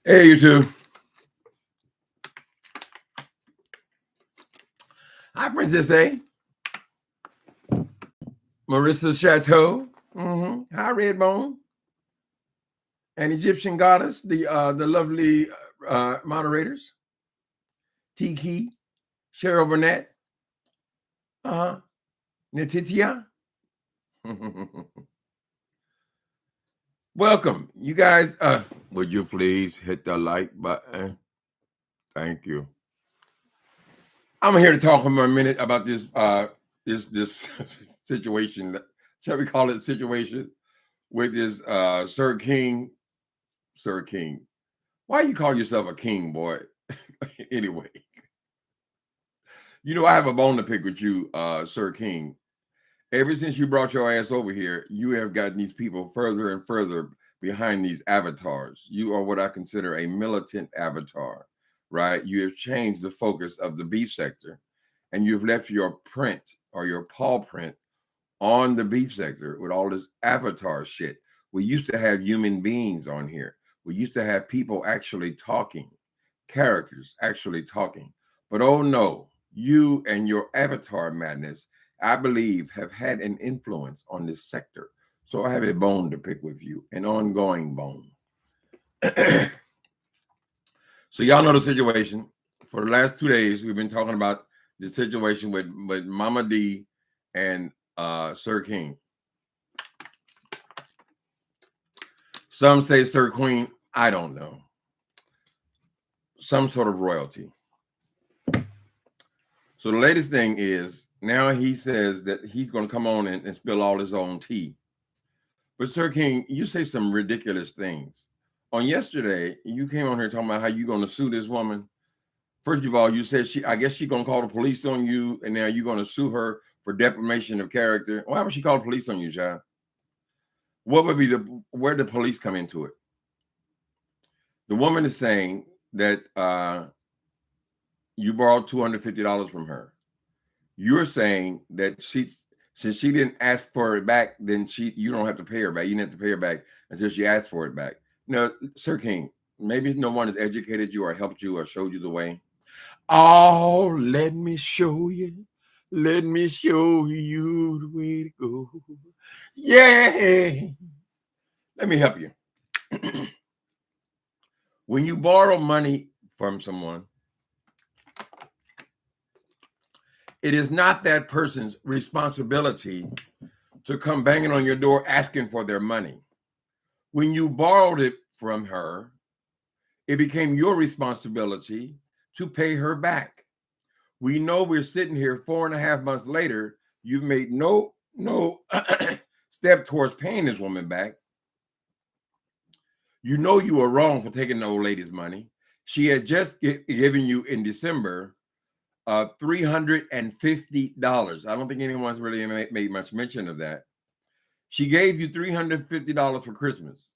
Hey, you two. Hi, Princess A. Marissa Chateau. Hi, Redbone. And Egyptian Goddess, the lovely moderators. Tiki, Cheryl Burnett. Natitia. Welcome. You guys, would you please hit the like button? Thank you. I'm here to talk for a minute about this this situation. Shall we call it situation with this Sir King? Sir King. Why you call yourself a king, boy? Anyway, you know, I have a bone to pick with you, Sir King. Ever since you brought your ass over here, you have gotten these people further and further behind these avatars. You are what I consider a militant avatar, right? You have changed the focus of the beef sector, and you've left your print or your paw print on the beef sector with all this avatar shit. We used to have human beings on here. We used to have people actually talking, characters actually talking. But oh no, you and your avatar madness, I believe, have had an influence on this sector. So I have a bone to pick with you, an ongoing bone. So y'all know the situation. For the last 2 days, we've been talking about the situation with Mama D and Sir King. Some say Sir Queen, I don't know. Some sort of royalty. So the latest thing is now he says that he's going to come on and spill all his own tea. But Sir King, you say some ridiculous things. On yesterday, you came on here talking about how you're going to sue this woman. First of all, you said I guess she's going to call the police on you, and now you're going to sue her for defamation of character. Why would she call the police on you, child? What would be where the police come into it? The woman is saying that you borrowed $250 from her. You're saying that since she didn't ask for it back, then you don't have to pay her back. You didn't have to pay her back until she asked for it back. No, Sir King, maybe no one has educated you or helped you or showed you the way. Oh, let me show you. Let me show you the way to go. Yeah. Let me help you. When you borrow money from someone, it is not that person's responsibility to come banging on your door asking for their money. When you borrowed it from her, it became your responsibility to pay her back. We know we're sitting here 4.5 months later. You've made no step towards paying this woman back. You know you were wrong for taking the old lady's money. She had just given you in December $350. I don't think anyone's really made much mention of that. She gave you $350 for Christmas.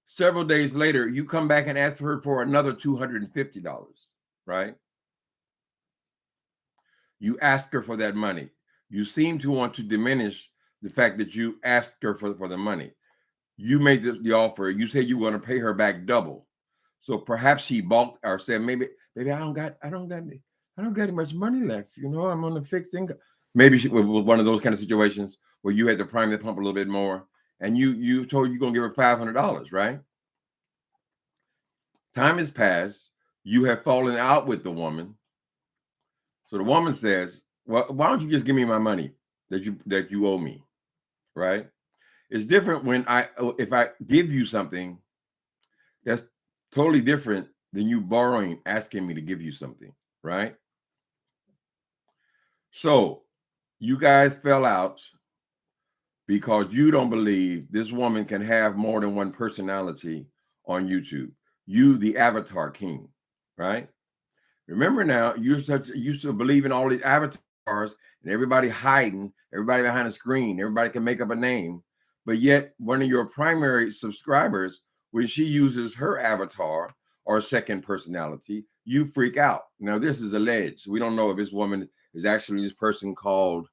Several days later, you come back and ask her for another $250, right? You ask her for that money. You seem to want to diminish the fact that you asked her for the money. You made the offer. You said you want to pay her back double. So perhaps she balked or said, maybe I don't got any much money left. You know, I'm on a fixed income. Maybe she was one of those kind of situations where you had to prime the pump a little bit more, and you told you're gonna give her $500, right? Time has passed. You have fallen out with the woman. So the woman says, "Well, why don't you just give me my money that you owe me?" Right? It's different when if I give you something, that's totally different than you borrowing, asking me to give you something, right? So you guys fell out because you don't believe this woman can have more than one personality on YouTube. You, the avatar king, right? Remember now, you used to believe in all these avatars and everybody hiding, everybody behind a screen, everybody can make up a name. But yet one of your primary subscribers, when she uses her avatar or second personality, you freak out. Now, this is alleged. We don't know if this woman is actually this person called,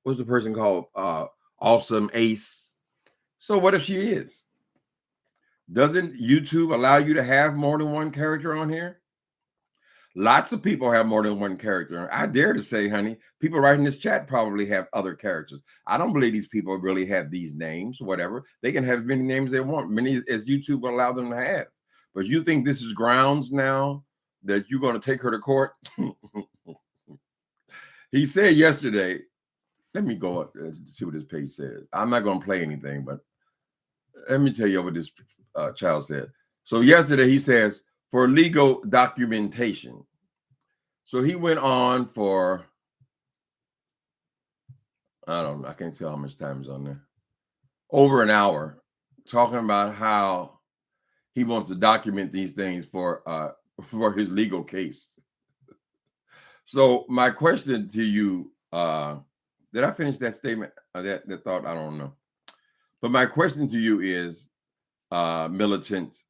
what's the person called? Awesome Ace. So what if she is? Doesn't YouTube allow you to have more than one character on here? Lots of people have more than one character. I dare to say, honey, people writing this chat probably have other characters. I don't believe these people really have these names, whatever. They can have as many names they want, many as YouTube will allow them to have. But you think this is grounds now that you're going to take her to court? He said yesterday, let me go up and see what this page says. I'm not going to play anything, but let me tell you what this child said. So yesterday he says, for legal documentation. So he went on for, I don't know, I can't tell how much time is on there, over an hour, talking about how he wants to document these things for his legal case. So my question to you, did I finish that statement? That thought? I don't know. But my question to you is, militant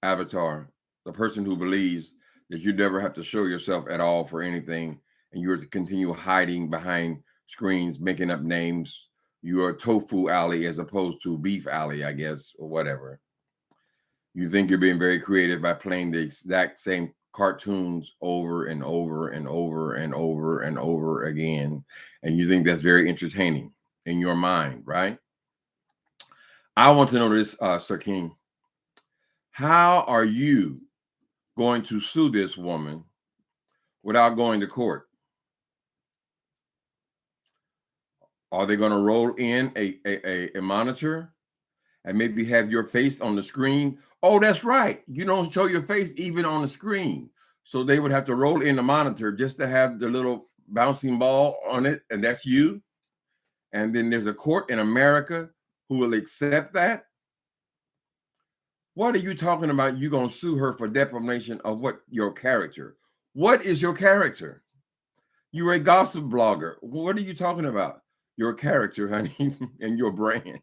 avatar, the person who believes that you never have to show yourself at all for anything, and you are to continue hiding behind screens, making up names. You are Tofu Alley as opposed to Beef Alley, I guess, or whatever. You think you're being very creative by playing the exact same cartoons over and over and over and over and over again. And you think that's very entertaining in your mind, right? I want to know this, Sir King. How are you going to sue this woman without going to court? Are they going to roll in a monitor and maybe have your face on the screen? Oh, that's right. You don't show your face even on the screen. So they would have to roll in the monitor just to have the little bouncing ball on it, and that's you. And then there's a court in America who will accept that. What are you talking about? You're going to sue her for defamation of what? Your character. What is your character? You're a gossip blogger. What are you talking about? Your character, honey, and your brand.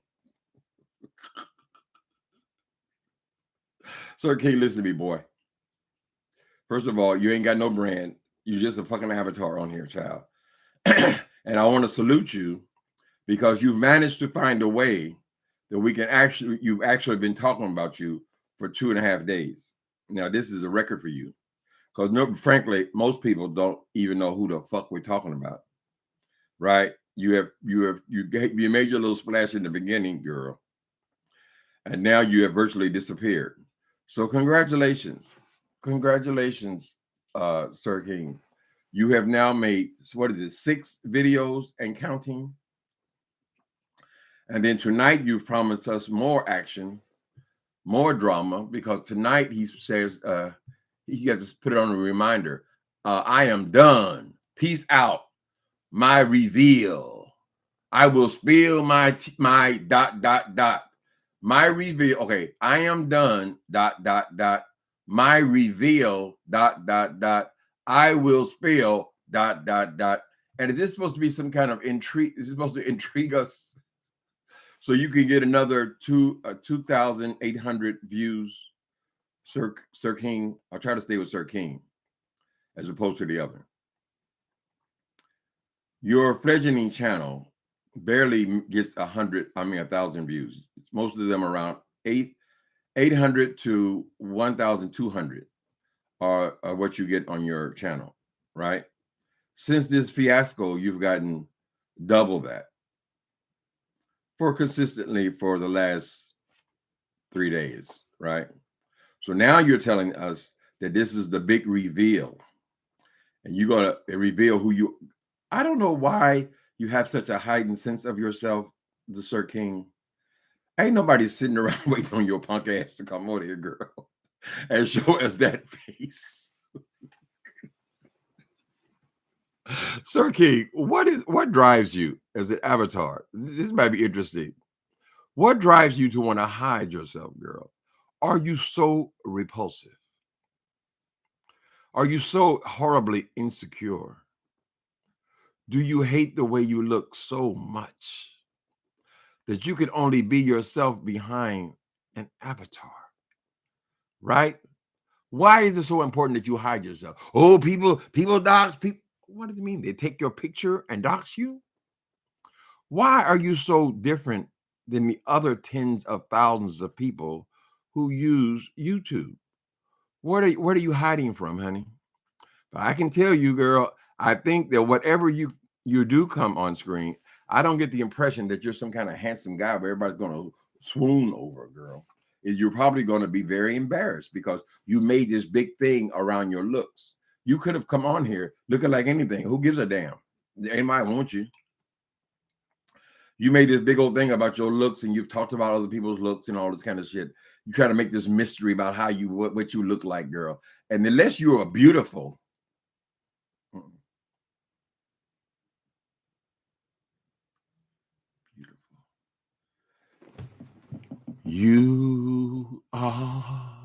Sir King, listen to me, boy. First of all, you ain't got no brand. You're just a fucking avatar on here, child. And I want to salute you because you've managed to find a way that we can you've actually been talking about you for 2.5 days. Now, this is a record for you because frankly, most people don't even know who the fuck we're talking about, right? You made your little splash in the beginning, girl, and now you have virtually disappeared. So congratulations, Sir King. You have now made, what is it, 6 videos and counting. And then tonight you've promised us more action, more drama, because tonight he says he has to put it on a reminder. I am done. Peace out. My reveal. I will spill my my reveal. Okay, I am done. My reveal. I will spill. And is this supposed to be some kind of intrigue? Is this supposed to intrigue us so you can get another 2,800 views, Sir King? I'll try to stay with Sir King as opposed to the other. Your fledgling channel barely gets 1,000 views. Most of them around 800 to 1,200 are what you get on your channel, right? Since this fiasco, you've gotten double that consistently for the last 3 days, right? So now you're telling us that this is the big reveal, and you're gonna reveal who you. I don't know why you have such a heightened sense of yourself, the Sir King. Ain't nobody sitting around waiting on your punk ass to come over here, girl, and show us that face. Sir King, what drives you as an avatar? This might be interesting. What drives you to want to hide yourself, girl? Are you so repulsive? Are you so horribly insecure? Do you hate the way you look so much that you can only be yourself behind an avatar? Right? Why is it so important that you hide yourself? Oh, people dox people. What does it mean? They take your picture and dox you? Why are you so different than the other tens of thousands of people who use YouTube? What are you hiding from, honey? But I can tell you, girl, I think that whatever you do come on screen, I don't get the impression that you're some kind of handsome guy where everybody's going to swoon over, girl. You're probably going to be very embarrassed because you made this big thing around your looks. You could have come on here looking like anything. Who gives a damn? Anybody want you? You made this big old thing about your looks, and you've talked about other people's looks and all this kind of shit. You try to make this mystery about how you what you look like, girl. And unless you are beautiful, you are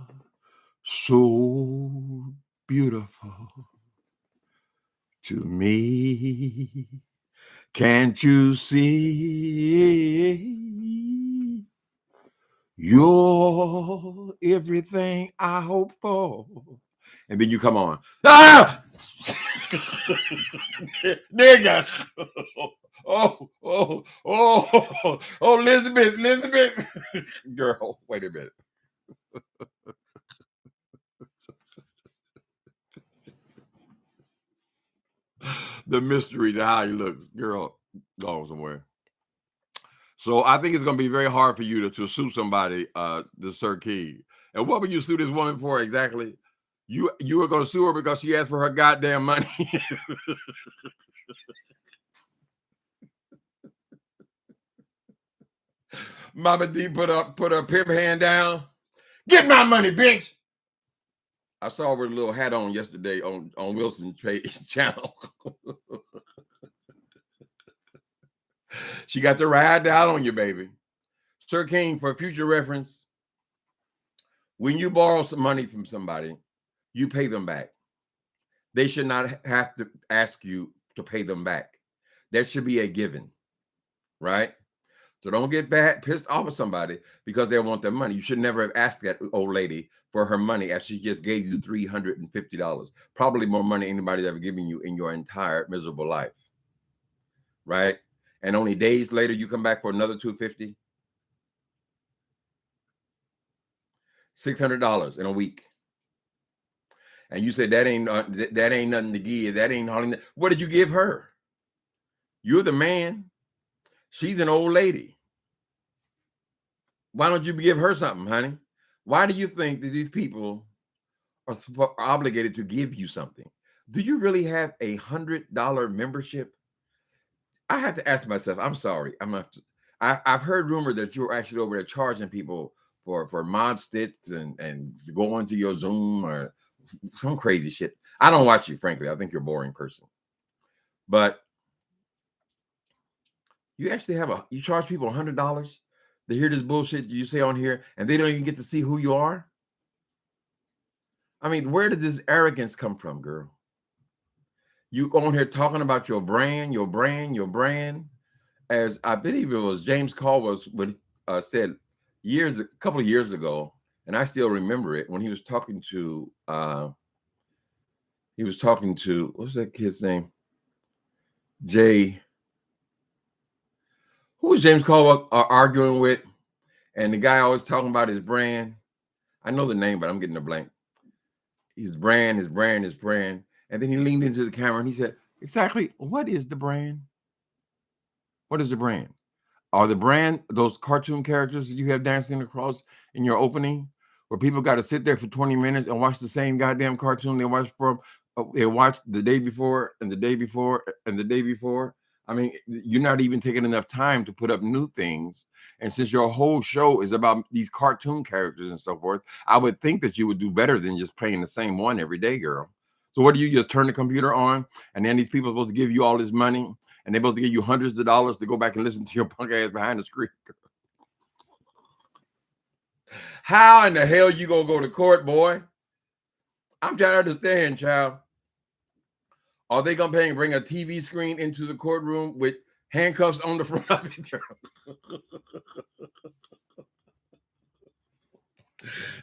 so beautiful to me. Can't you see? You're everything I hope for. And then you come on. Ah! Nigga. Oh, Elizabeth. Girl, wait a minute. The mystery to how he looks. Girl, go somewhere. So I think it's going to be very hard for you to sue somebody, the Sir King. And what would you sue this woman for exactly? You were going to sue her because she asked for her goddamn money. Mama D put her pimp hand down. Get my money, bitch. I saw her with a little hat on yesterday on Wilson's channel. She got to ride down on you, baby. Sir King, for future reference, when you borrow some money from somebody, you pay them back. They should not have to ask you to pay them back. That should be a given, right? So don't get pissed off at somebody because they want their money. You should never have asked that old lady for her money after she just gave you $350. Probably more money anybody's ever given you in your entire miserable life, right? And only days later you come back for another $250. $600 in a week. And you said that ain't nothing to give. That ain't hardly. What did you give her? You're the man. She's an old lady. Why don't you give her something, honey? Why do you think that these people are obligated to give you something? Do you really have $100 membership? I have to ask myself. I'm sorry. I've heard rumor that you're actually over there charging people for mod stits and going to your Zoom or some crazy shit. I don't watch you, frankly. I think you're a boring person. But you actually you charge people $100 to hear this bullshit you say on here, and they don't even get to see who you are. I mean, where did this arrogance come from, girl? You on here talking about your brand, as I believe it was James Caldwell said a couple of years ago, and I still remember it when he was talking to what's that kid's name? Who was James Caldwell arguing with? And the guy always talking about his brand. I know the name, but I'm getting a blank. His brand. And then he leaned into the camera and he said, exactly, what is the brand? What is the brand? Are the brand those cartoon characters that you have dancing across in your opening, where people got to sit there for 20 minutes and watch the same goddamn cartoon they watched the day before and the day before and the day before? I mean, you're not even taking enough time to put up new things. And since your whole show is about these cartoon characters and so forth, I would think that you would do better than just playing the same one every day, girl. So what do you just turn the computer on and then these people are supposed to give you all this money and they're supposed to give you hundreds of dollars to go back and listen to your punk ass behind the screen? How in the hell you gonna go to court, boy? I'm trying to understand, child. Are they gonna bring a TV screen into the courtroom with handcuffs on the front of it?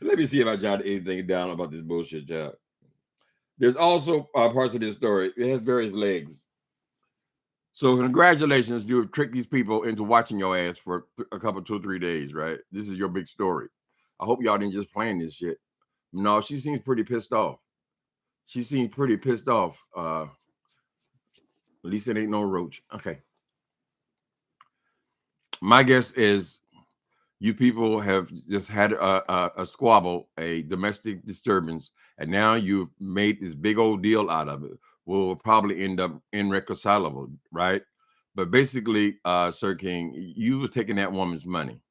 Let me see if I jotted anything down about this bullshit job. There's also parts of this story. It has various legs. So congratulations, you have tricked these people into watching your ass for a couple, 2 or 3 days, right? This is your big story. I hope y'all didn't just plan this shit. No, she seems pretty pissed off. She seems pretty pissed off. At least it ain't no roach. Okay. My guess is you people have just had a squabble, a domestic disturbance, and now you've made this big old deal out of it. Will probably end up irreconcilable, right? But basically, Sir King, you were taking that woman's money.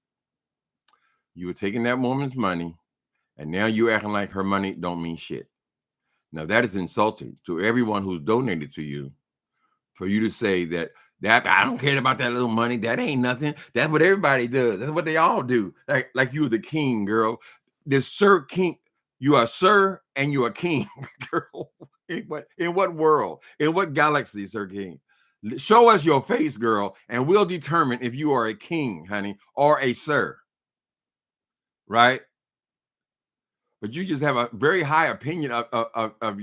You were taking that woman's money, and now you're acting like her money don't mean shit. Now that is insulting to everyone who's donated to you, for you to say that I don't care about that little money. That ain't nothing. That's what everybody does. That's what they all do. Like you were the king, girl. This Sir King, you are sir and you are king, girl. In what world? In what galaxy, Sir King? Show us your face, girl, and we'll determine if you are a king, honey, or a sir. Right? But you just have a very high opinion of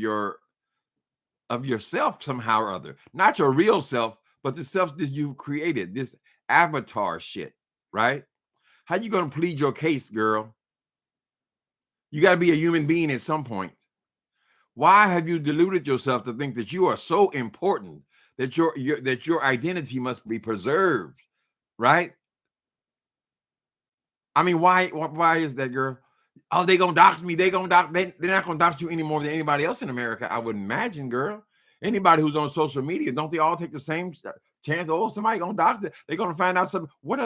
yourself somehow or other. Not your real self, but the self that you created, this avatar shit, right? How you gonna plead your case, girl? You got to be a human being at some point. Why have you deluded yourself to think that you are so important that your identity must be preserved, right? I mean, why is that, girl? Oh, they gonna dox me. They're not gonna dox you any more than anybody else in America, I would imagine, girl. Anybody who's on social media, don't they all take the same chance? Oh, somebody gonna dox it. They're gonna find out something. What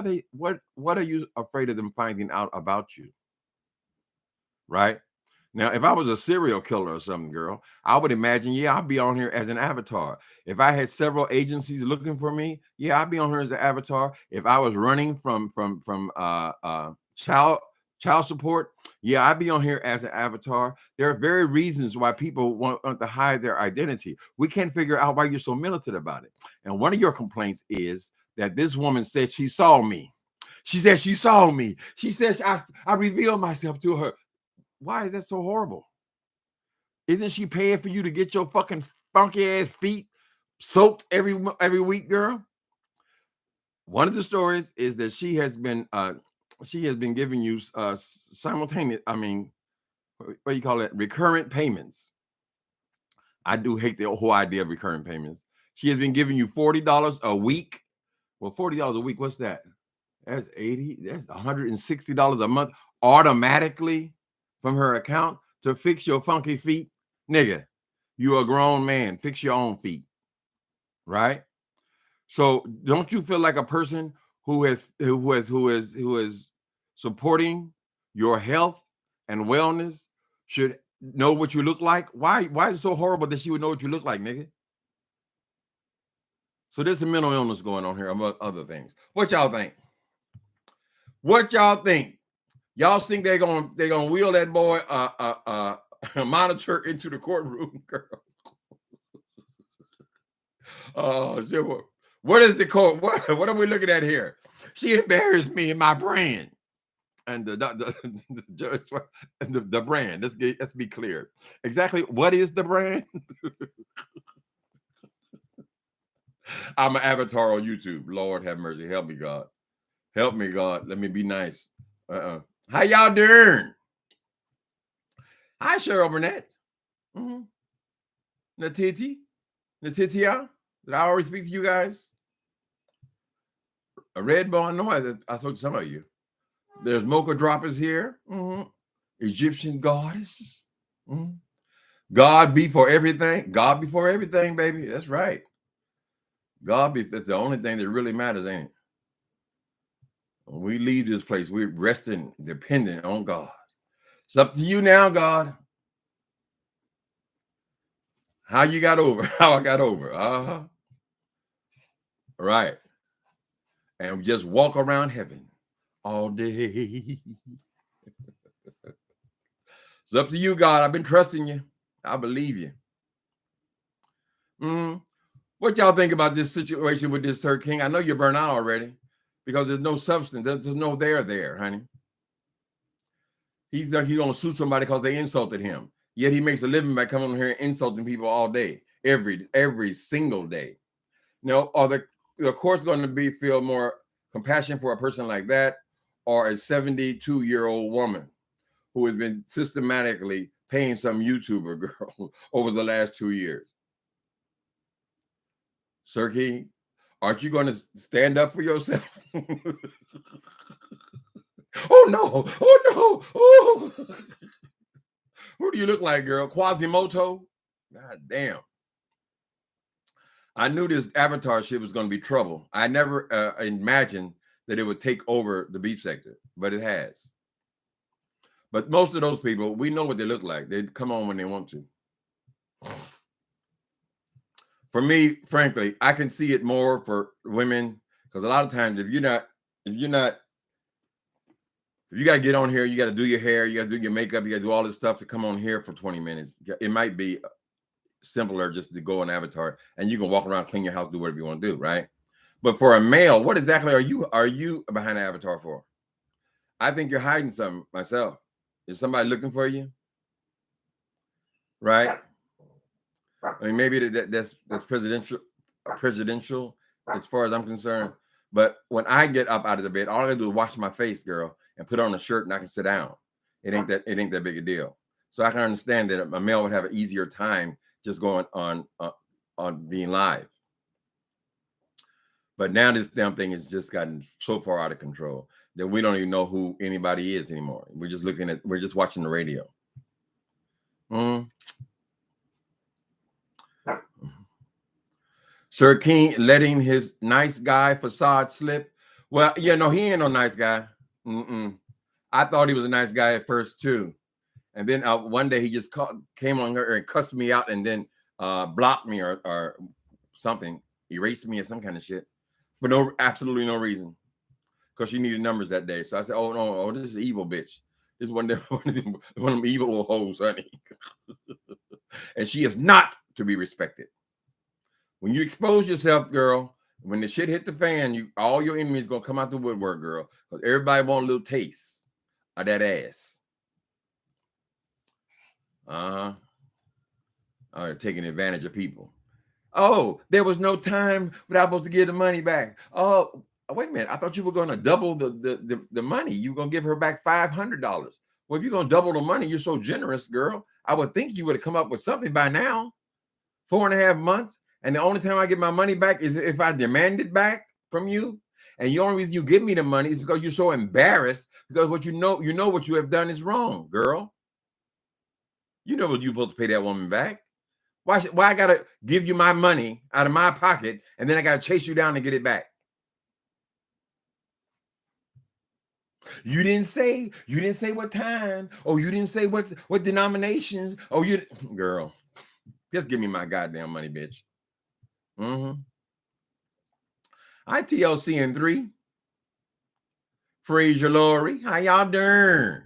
are you afraid of them finding out about you? Right? Now, if I was a serial killer or something, girl, I would imagine, yeah, I'd be on here as an avatar. If I had several agencies looking for me, yeah, I'd be on here as an avatar. If I was running from child support, yeah, I'd be on here as an avatar. There are very reasons why people want to hide their identity. We can't figure out why you're so militant about it. And one of your complaints is that this woman said she saw me. She said she saw me. She said I revealed myself to her. Why is that so horrible? Isn't she paying for you to get your fucking funky ass feet soaked every week, girl? One of the stories is that she has been giving you simultaneous, I mean, what do you call it? Recurrent payments. I do hate the whole idea of recurrent payments. She has been giving you $40 a week. Well, $40 a week, what's that? That's $160 a month automatically from her account to fix your funky feet. Nigga, you're a grown man. Fix your own feet. Right? So don't you feel like a person who is supporting your health and wellness should know what you look like? Why is it so horrible that she would know what you look like, nigga? So there's a mental illness going on here, among other things. What y'all think? What y'all think? Y'all think they're gonna wheel that boy monitor into the courtroom, girl? Oh, sure. What is the court? What are we looking at here? She embarrassed me in my brand. And the brand. Let's be clear. Exactly what is the brand? I'm an avatar on YouTube. Lord have mercy. Help me, God. Help me, God. Let me be nice. How y'all doing? Hi, Cheryl Burnett. Natitia. Did I always speak to you guys? A red bone. No, I told some of you. There's mocha droppers here. Egyptian goddess. God be for everything. God before everything, baby. That's right. That's the only thing that really matters, ain't it? When we leave this place, we're resting, dependent on God. It's up to you now, God. How you got over? How I got over? Right. And we just walk around heaven all day. It's up to you, God. I've been trusting you. I believe you. What y'all think about this situation with this Sir King? I know you're burnt out already because there's no substance. There's no there, honey. He's like he's gonna sue somebody because they insulted him. Yet he makes a living by coming here and insulting people all day, every single day. You know, are the court's going to feel more compassion for a person like that, or a 72-year-old woman who has been systematically paying some YouTuber girl over the last 2 years? Sir King, aren't you going to stand up for yourself? Oh no! Oh no! Oh, who do you look like, girl? Quasimodo? God damn! I knew this Avatar shit was going to be trouble. I never imagined that it would take over the beef sector, but it has. But most of those people, we know what they look like. They come on when they want to. For me, frankly, I can see it more for women because a lot of times if you got to get on here, you got to do your hair, you got to do your makeup, you got to do all this stuff to come on here for 20 minutes. It might be simpler just to go on Avatar and you can walk around, clean your house, do whatever you want to do, right? But for a male, what exactly are you behind the Avatar for? I think you're hiding something myself. Is somebody looking for you? Right? I mean, maybe that's presidential as far as I'm concerned. But when I get up out of the bed, all I gotta do is wash my face, girl, and put on a shirt and I can sit down. It ain't that big a deal. So I can understand that a male would have an easier time just going on being live. But now this damn thing has just gotten so far out of control that we don't even know who anybody is anymore. We're just watching the radio. Sir King letting his nice guy facade slip. Well, yeah, no, he ain't no nice guy. I thought he was a nice guy at first too. And then one day he just came on her and cussed me out and then blocked me or something, erased me or some kind of shit for absolutely no reason. Because she needed numbers that day. So I said, oh, no, this is an evil bitch. This is one of them evil hoes, honey. And she is not to be respected. When you expose yourself, girl, when the shit hit the fan, all your enemies gonna come out the woodwork, girl. Because everybody want a little taste of that ass. Taking advantage of people. Oh, there was no time without supposed to give the money back. Oh, wait a minute. I thought you were going to double the money. You were going to give her back $500. Well, if you're going to double the money, you're so generous, girl. I would think you would have come up with something by now. 4.5 months. And the only time I get my money back is if I demand it back from you. And the only reason you give me the money is because you're so embarrassed because what you know what you have done is wrong, girl. You know what you're supposed to pay that woman back. Why I gotta give you my money out of my pocket and then I gotta chase you down to get it back? You didn't say what time. Oh, you didn't say what denominations. Oh, girl, just give me my goddamn money, bitch. ITLC in 3. Fraser Laurie, how y'all doing?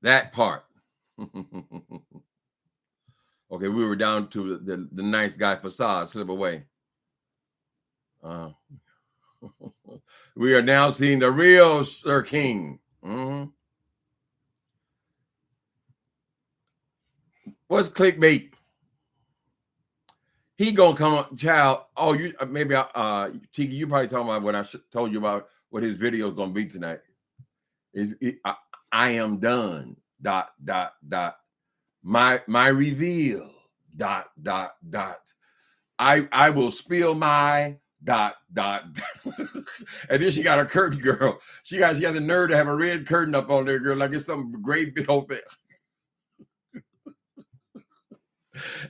That part. Okay, we were down to the nice guy facade slip away. We are now seeing the real Sir King. What's clickbait? He gonna come up, child. Oh, you maybe Tiki, you probably talking about what I told you about what his video is gonna be tonight. I am done. ... My reveal. ... I will spill my ... And then she got a curtain, girl. She got the nerve to have a red curtain up on there, girl, like it's some great big old thing.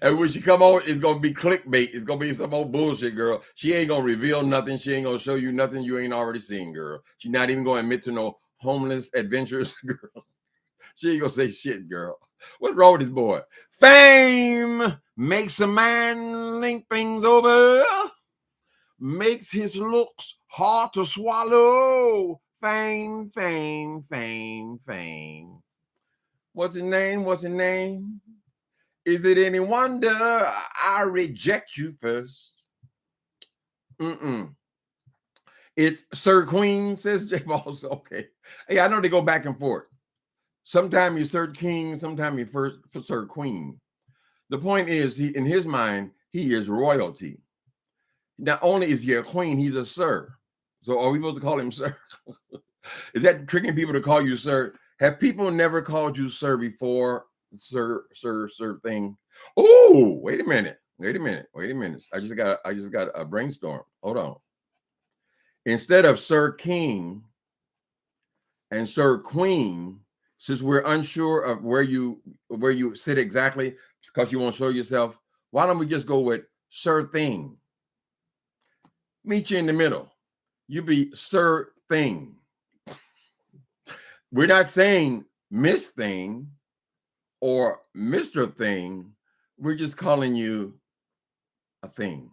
And when she come on, it's gonna be clickbait. It's gonna be some old bullshit, girl. She ain't gonna reveal nothing. She ain't gonna show you nothing you ain't already seen, girl. She's not even gonna admit to no homeless adventures, girl. She ain't gonna say shit, girl. What's wrong with this boy? Fame makes a man think things over, makes his looks hard to swallow. Fame. What's his name? Is it any wonder I reject you first? It's Sir Queen, says J Balls. Okay. Hey, I know they go back and forth. Sometimes you're Sir King, sometimes you're first for Sir Queen. The point is, he in his mind, he is royalty. Not only is he a queen, he's a sir. So are we supposed to call him sir? Is that tricking people to call you sir? Have people never called you sir before? Sir thing. Oh, wait a minute. I just got a brainstorm. Hold on. Instead of Sir King and Sir Queen, since we're unsure of where you sit exactly because you want to show yourself, why don't we just go with Sir Thing? Meet you in the middle. You be Sir Thing. We're not saying Miss Thing or Mr. Thing. We're just calling you a thing.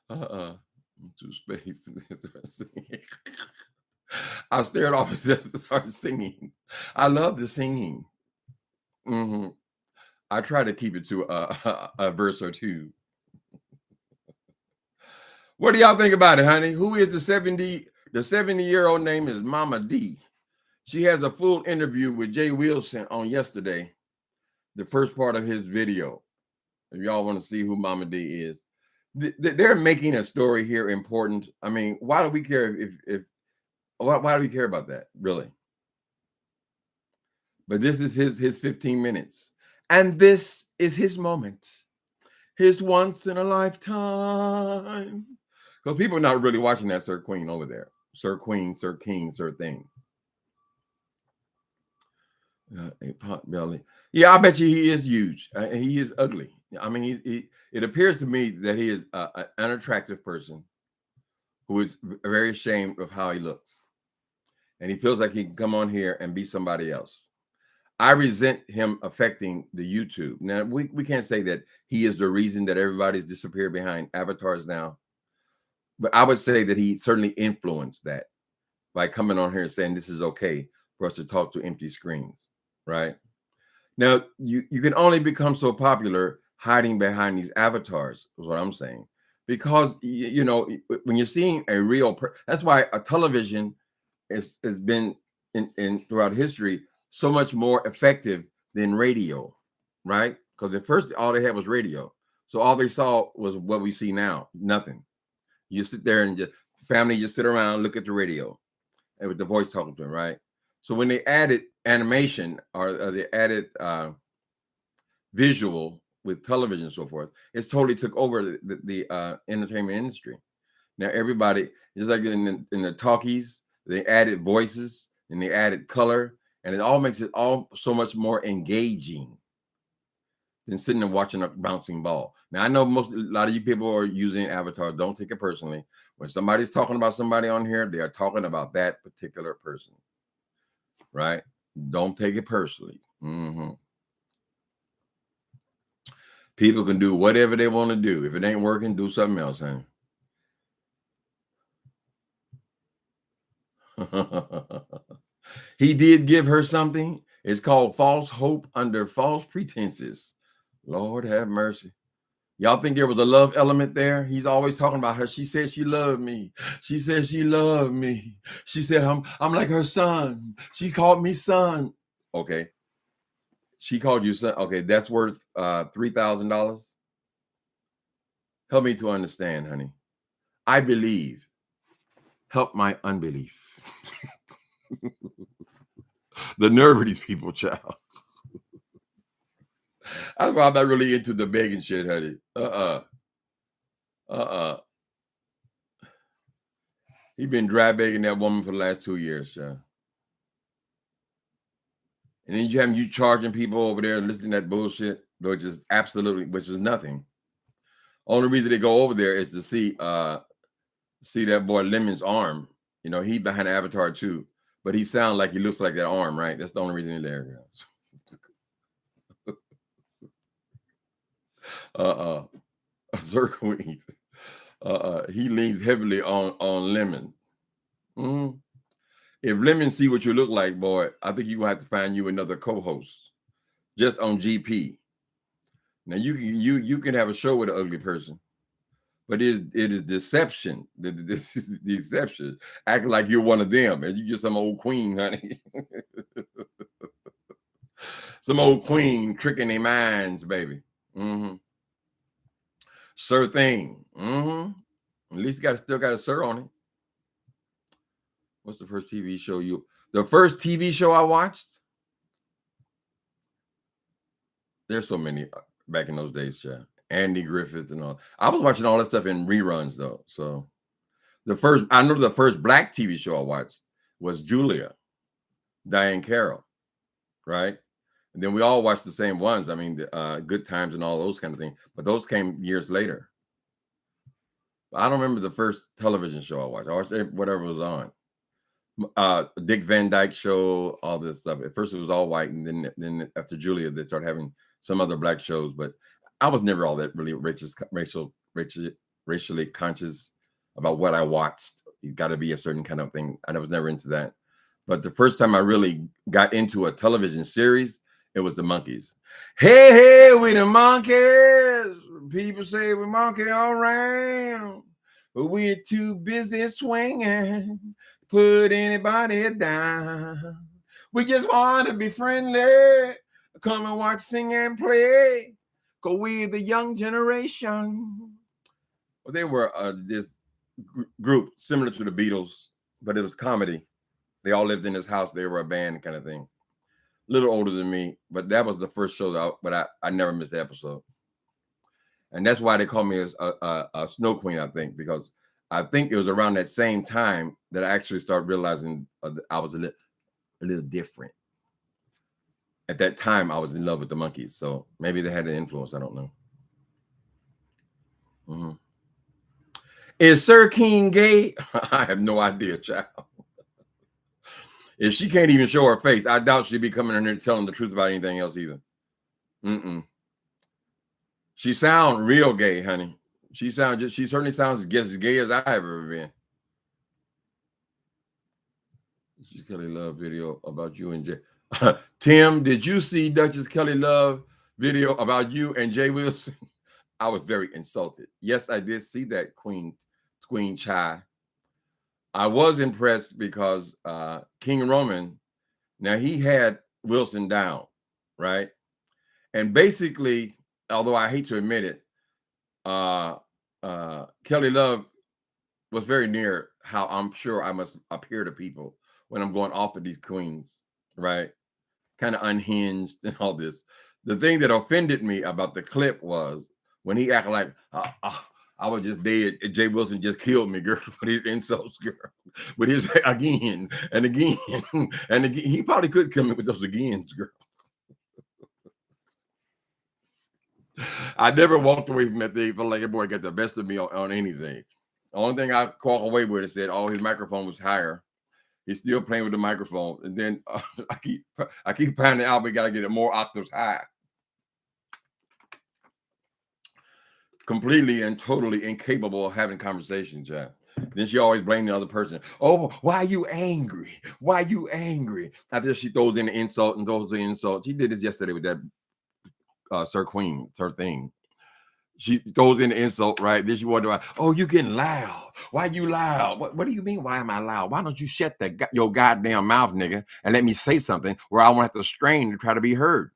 To space. I stared off and just started singing. I love the singing. I try to keep it to a verse or two. What do y'all think about it, honey? Who is the 70-year-old name is Mama D. She has a full interview with Jay Wilson on yesterday, the first part of his video. If y'all want to see who Mama D is. They're making a story here important. I mean, why do we care why do we care about that, really? But this is his 15 minutes. And this is his moment. His once in a lifetime. Because people are not really watching that Sir Queen over there. Sir Queen, Sir King, Sir Thing. A pot belly. Yeah, I bet you he is huge. He is ugly. I mean, it appears to me that he is an unattractive person who is very ashamed of how he looks. And he feels like he can come on here and be somebody else. I resent him affecting the YouTube. Now, we can't say that he is the reason that everybody's disappeared behind avatars now. But I would say that he certainly influenced that by coming on here and saying this is okay for us to talk to empty screens, right? Now, you can only become so popular hiding behind these avatars, is what I'm saying. Because, you know, when you're seeing a real that's why a television has been in throughout history so much more effective than radio, right? Because at first all they had was radio. So all they saw was what we see now, nothing. You sit there and just family just sit around, look at the radio and with the voice talking to them, right? So when they added animation or they added visual with television and so forth, it's totally took over the entertainment industry. Now everybody, just like in the talkies, they added voices and they added color, and it all makes it all so much more engaging than sitting and watching a bouncing ball. Now I know a lot of you people are using avatars. Don't take it personally. When somebody's talking about somebody on here, they are talking about that particular person, right? Don't take it personally. People can do whatever they want to do. If it ain't working, do something else, honey. He did give her something. It's called false hope under false pretenses. Lord have mercy. Y'all think there was a love element there? He's always talking about her. She said she loved me. She said she loved me. She said I'm like her son. She called me son. Okay. She called you son. Okay, that's worth $3,000. Help me to understand, honey. I believe. Help my unbelief. The nerve of these people, child. That's why I'm not really into the begging shit, honey. He been dry begging that woman for the last 2 years, child. And then you have you charging people over there listening to that bullshit, which is nothing. Only reason they go over there is to see that boy Lemon's arm. You know, he behind the avatar too, but he sounds like he looks like that arm, right? That's the only reason he's there. Sir Queen. He leans heavily on Lemon. If Lemon see what you look like, boy, I think you're gonna have to find you another co-host just on GP. Now you can have a show with an ugly person, But it is deception. This is deception. Acting like you're one of them, and you just some old queen, honey. Some old queen tricking their minds, baby. Mm-hmm. Sir thing. Mm-hmm. At least still got a sir on it. What's the first TV show you? The first TV show I watched? There's so many back in those days, yeah. Andy Griffith and all. I was watching all that stuff in reruns though. So I know the first black TV show I watched was Julia, Diane Carroll, right? And then we all watched the same ones. I mean, Good Times and all those kind of things. But those came years later. I don't remember the first television show I watched. I watched whatever was on. Dick Van Dyke Show, all this stuff. At first it was all white, and then after Julia, they started having some other black shows. But I was never all that really racially conscious about what I watched. You got to be a certain kind of thing. I was never into that. But the first time I really got into a television series, it was the Monkees. Hey, hey, we the Monkees. People say we monkey all around, but we're too busy swinging. Put anybody down. We just want to be friendly. Come and watch, sing, and play. Cause we're the young generation. Well, they were this group similar to the Beatles, but it was comedy. They all lived in this house. They were a band kind of thing. A little older than me, but that was the first show but I never missed the episode. And that's why they call me a snow queen, I think, because I think it was around that same time that I actually started realizing I was a little different. At that time, I was in love with the Monkees, so maybe they had an influence. I don't know. Mm-hmm. Is Sir King gay? I have no idea, child. If she can't even show her face, I doubt she'd be coming in here telling the truth about anything else either. She sounds real gay, honey. She certainly sounds as gay as I've ever been. Duchess Kelly Love video about you and Jay. Tim, did you see Duchess Kelly Love video about you and Jay Wilson? I was very insulted. Yes, I did see that, Queen Chai. I was impressed because King Roman, now he had Wilson down, right? And basically, although I hate to admit it, Kelly Love was very near how I'm sure I must appear to people when I'm going off of these queens, right? Kind of unhinged and all this. The thing that offended me about the clip was when he acted like, I was just dead. Jay Wilson just killed me, girl, with his insults, girl. With his again and again and again. He probably could come in with those agains, girl. I never walked away from that thing. Felt like that boy got the best of me on anything. The only thing I walk away with is that his microphone was higher. He's still playing with the microphone, and then I keep finding out we gotta get it more octaves high. Completely and totally incapable of having conversations, Jack. Then she always blamed the other person. Oh, why are you angry? Why are you angry? After she throws in the insult and throws the insult. She did this yesterday with that Sir Queen, her thing. She throws in the insult, right? Then she wonders, oh, you getting loud. Why you loud? What do you mean, why am I loud? Why don't you shut your goddamn mouth, nigga, and let me say something where I won't have to strain to try to be heard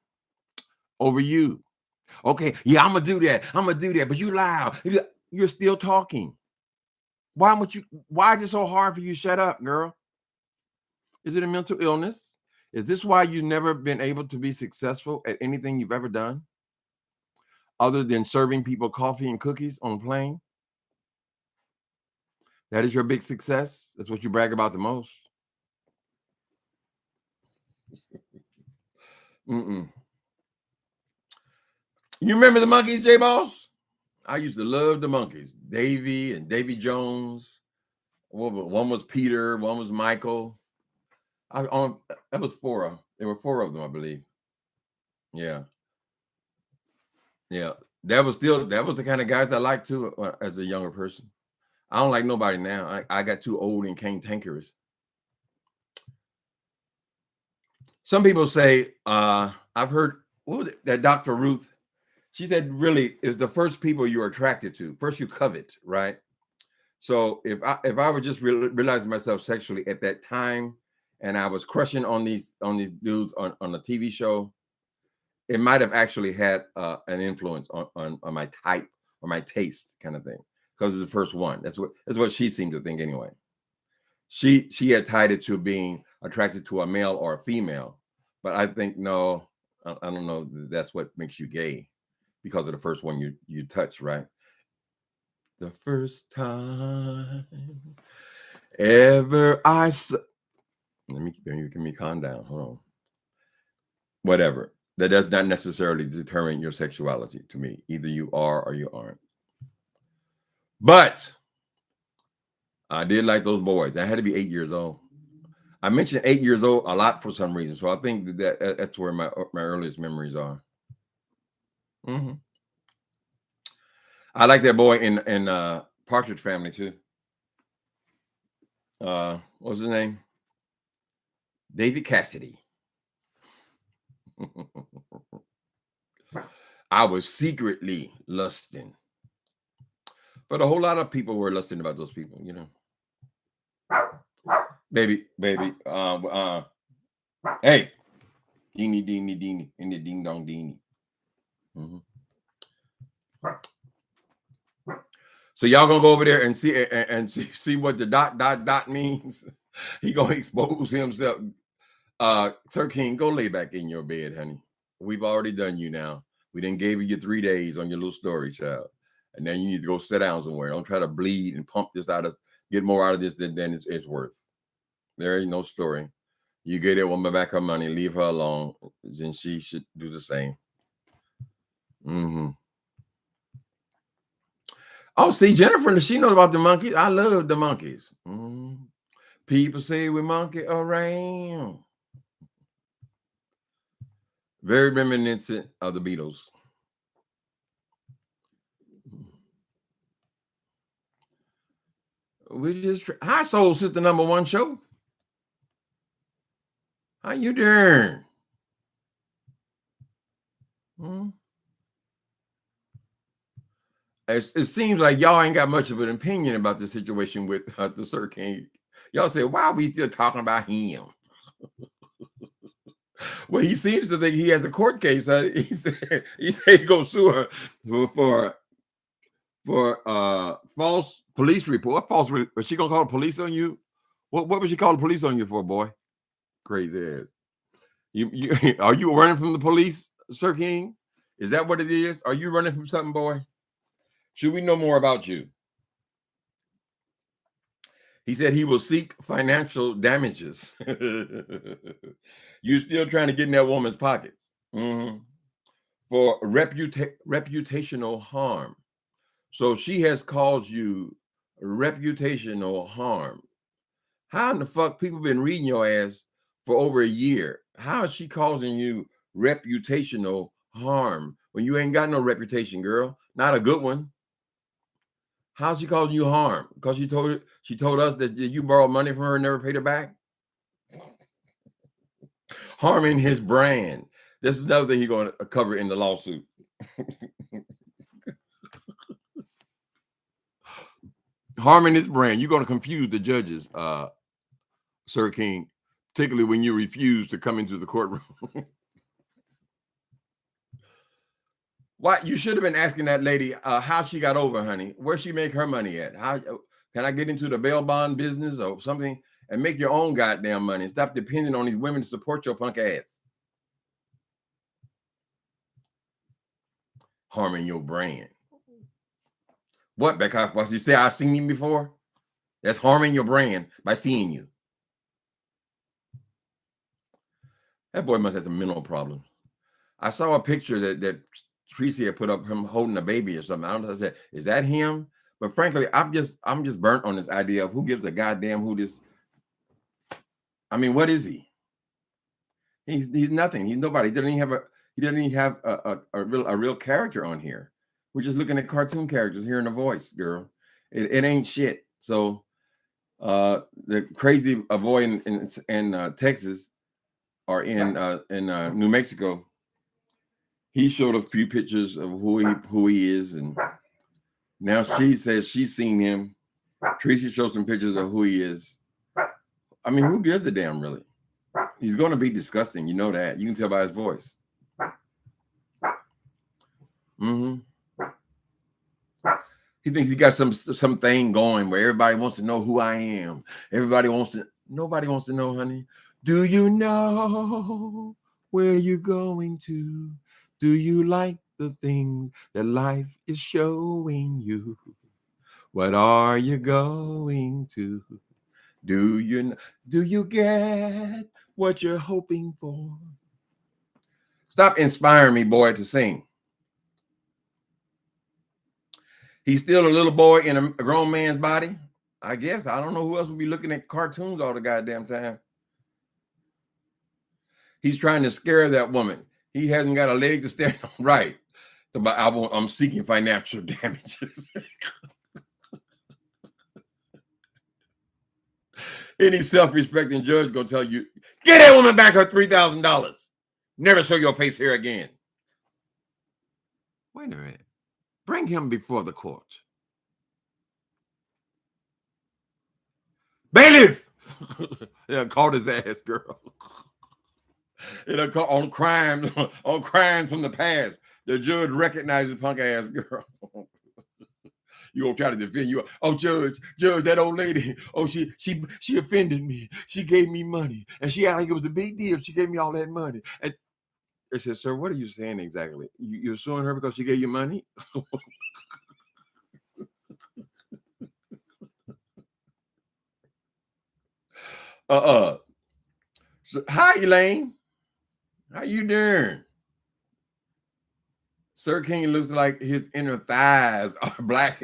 over you? Okay, yeah, I'm going to do that, but you loud. You're still talking. Why is it so hard for you to shut up, girl? Is it a mental illness? Is this why you've never been able to be successful at anything you've ever done? Other than serving people coffee and cookies on a plane? That is your big success? That's what you brag about the most? You remember the Monkees, J-Boss? I used to love the Monkees. Davy and Davy Jones. One was Peter, one was Michael. That was four. There were four of them, I believe. Yeah. That was the kind of guys I liked too as a younger person. I don't like nobody now. I got too old and cantankerous. Some people say, I've heard, what was it, that Dr. Ruth She said, really, is the first people you're attracted to. First, you covet, right? So if I was just realizing myself sexually at that time, and I was crushing on these dudes on a TV show, it might have actually had an influence on my type or my taste, kind of thing, because it's the first one. That's what she seemed to think anyway. She had tied it to being attracted to a male or a female, but I think no, I don't know. That's what makes you gay, because of the first one you touch, right? The first time ever I saw. Let me calm down. Hold on. Whatever. That does not necessarily determine your sexuality to me. Either you are or you aren't. But I did like those boys. I had to be 8 years old. I mentioned 8 years old a lot for some reason, so I think that's where my earliest memories are. Mm-hmm. I like that boy in Partridge Family too. What was his name? David Cassidy. I was secretly lusting, but a whole lot of people were lusting about those people, you know. Baby, hey, deenie, in the ding dong deenie. Mm-hmm. So y'all gonna go over there and see what the dot means. He gonna expose himself. Sir King, go lay back in your bed, honey. We've already done you now. We didn't gave you 3 days on your little story, child. And then you need to go sit down somewhere. Don't try to bleed and pump this out of, get more out of this than it's worth. There ain't no story. You get that woman back her money, leave her alone, then she should do the same. Mm-hmm. Oh, see, Jennifer, she knows about the monkeys. I love the monkeys. Mm-hmm. People say we monkey around. Very reminiscent of the Beatles. We just hi Soul Sister #1 show. How you doing? Hmm? It seems like y'all ain't got much of an opinion about the situation with the Sir King. Y'all say, why are we still talking about him? Well, he seems to think he has a court case. He said he go sue her for false police report. False, but she gonna call the police on you? What was she call the police on you for, boy? Crazy ass. You are you running from the police, Sir King? Is that what it is? Are you running from something, boy? Should we know more about you? He said he will seek financial damages. You're still trying to get in that woman's pockets. Mm-hmm. For reputational harm. So she has caused you reputational harm. How in the fuck people been reading your ass for over a year? How is she causing you reputational harm when you ain't got no reputation, girl? Not a good one. How's she causing you harm? Because she told us that you borrowed money from her and never paid her back? Harming his brand. This is another thing he's going to cover in the lawsuit. Harming his brand. You're going to confuse the judges, Sir King, particularly when you refuse to come into the courtroom. Why you should have been asking that lady how she got over, honey. Where she make her money at? How can I get into the bail bond business or something and make your own goddamn money? Stop depending on these women to support your punk ass. Harming your brand. What? Because you say I've seen him before? That's harming your brand by seeing you. That boy must have some mental problem. I saw a picture that Tracy had put up him holding a baby or something. I don't know. I said, is that him? But frankly, I'm just burnt on this idea of who gives a goddamn who this. I mean, what is he? He's nothing. He's nobody. He doesn't even have a real character on here. We're just looking at cartoon characters, hearing a voice, girl. It ain't shit. So the crazy boy in Texas or in New Mexico, He showed a few pictures of who he is, and now she says she's seen him. Tracy showed some pictures of who he is. I mean, who gives a damn, really? He's going to be disgusting. You know that. You can tell by his voice. Mm-hmm. He thinks he got something going where everybody wants to know who I am. Nobody wants to know, honey. Do you know where you're going to? Do you like the thing that life is showing you? What are you going to? Do you get what you're hoping for? Stop inspiring me, boy, to sing. He's still a little boy in a grown man's body. I guess. I don't know who else would be looking at cartoons all the goddamn time. He's trying to scare that woman. He hasn't got a leg to stand on. Right. I'm seeking financial damages. Any self-respecting judge gonna tell you, get that woman back her $3,000. Never show your face here again. Wait a minute. Bring him before the court. Bailiff! Called his ass, girl. On crimes from the past. The judge recognizes punk ass girl. You gonna try to defend you? Oh, judge, that old lady. Oh, she offended me. She gave me money, and she acted like it was a big deal. She gave me all that money. And I said, sir, what are you saying exactly? You're suing her because she gave you money? So, hi, Elaine. How you doing? Sir King looks like his inner thighs are black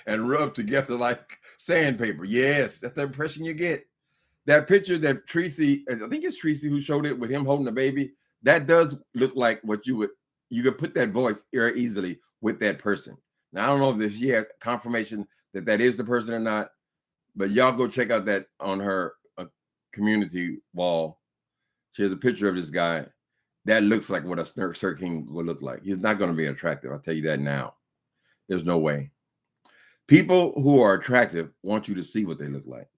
and rubbed together like sandpaper. Yes, that's the impression you get. That picture that Tracy, I think it's Tracy who showed it with him holding the baby. That does look like what you could put that voice very easily with that person. Now, I don't know if she has confirmation that is the person or not, but y'all go check out that on her community wall. She has a picture of this guy. That looks like what a Sir King would look like. He's not going to be attractive. I'll tell you that now. There's no way. People who are attractive want you to see what they look like.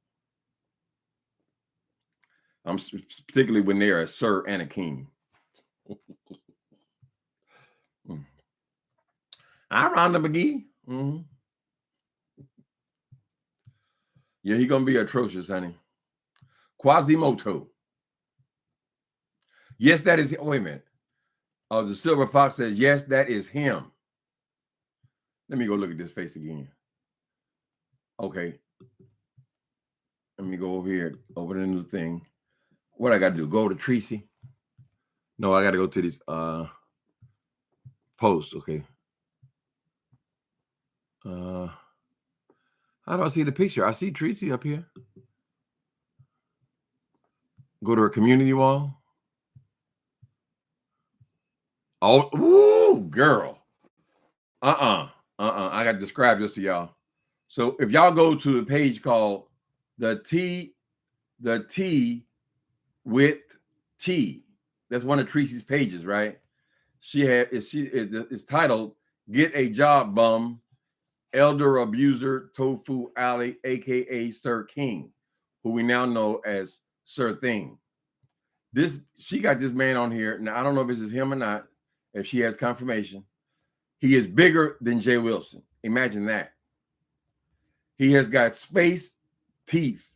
Particularly when they are a sir and a king. Hi, Rhonda McGee. Mm-hmm. Yeah, he's going to be atrocious, honey. Quasimodo. Yes, that is. Wait a minute. Oh, the Silver Fox says, yes, that is him. Let me go look at this face again. Okay. Let me go over here, open a new thing. What I got to do? Go to Tracy? No, I got to go to this post. Okay. How do I see the picture? I see Tracy up here. Go to her community wall. Oh, ooh, girl. I got to describe this to y'all. So if y'all go to the page called the T with T, that's one of Tracy's pages, right? It's titled "Get a Job, Bum." Elder abuser Tofu Alley, aka Sir King, who we now know as Sir Thing. She got this man on here. Now I don't know if this is him or not. If she has confirmation, he is bigger than Jay Wilson. Imagine that. He has got space teeth.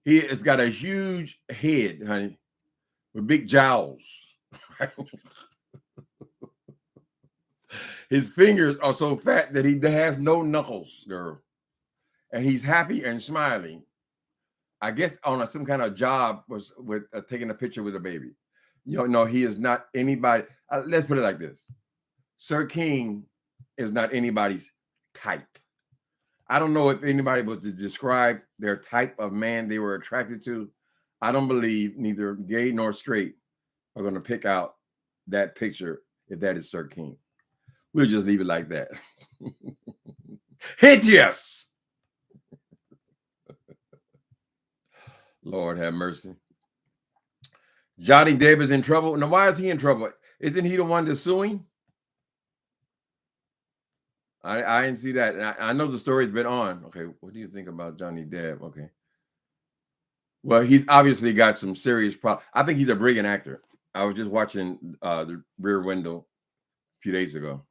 He has got a huge head, honey, with big jowls. His fingers are so fat that he has no knuckles, girl. And he's happy and smiling. I guess on some kind of job with taking a picture with a baby. No, he is not anybody. Let's put it like this. Sir King is not anybody's type. I don't know if anybody was to describe their type of man they were attracted to. I don't believe neither gay nor straight are going to pick out that picture if that is Sir King. We'll just leave it like that. Hideous. Lord have mercy. Johnny Depp is in trouble. Now, why is he in trouble? Isn't he the one that's suing? I didn't see that. And I know the story's been on. Okay, what do you think about Johnny Depp? Okay. Well, he's obviously got some serious problems. I think he's a brilliant actor. I was just watching the Rear Window a few days ago,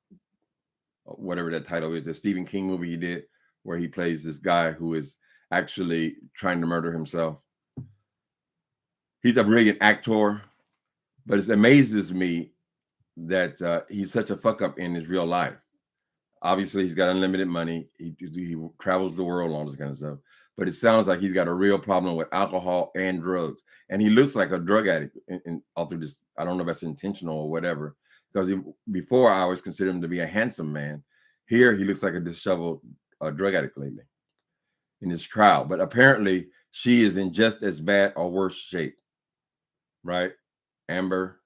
whatever that title is, the Stephen King movie he did, where he plays this guy who is actually trying to murder himself. He's a brilliant actor, but it amazes me that he's such a fuck up in his real life. Obviously, he's got unlimited money. He travels the world, all this kind of stuff. But it sounds like he's got a real problem with alcohol and drugs. And he looks like a drug addict. And all through this, I don't know if that's intentional or whatever. Because before I always considered him to be a handsome man. Here, he looks like a disheveled drug addict lately in his trial. But apparently, she is in just as bad or worse shape. Right? Amber.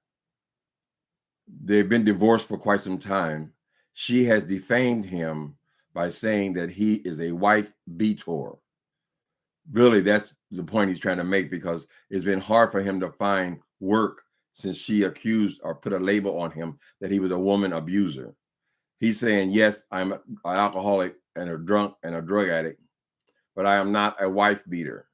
They've been divorced for quite some time. She has defamed him by saying that he is a wife beater. Really, that's the point he's trying to make, because it's been hard for him to find work since she accused or put a label on him that he was a woman abuser. He's saying, yes, I'm an alcoholic and a drunk and a drug addict, but I am not a wife beater.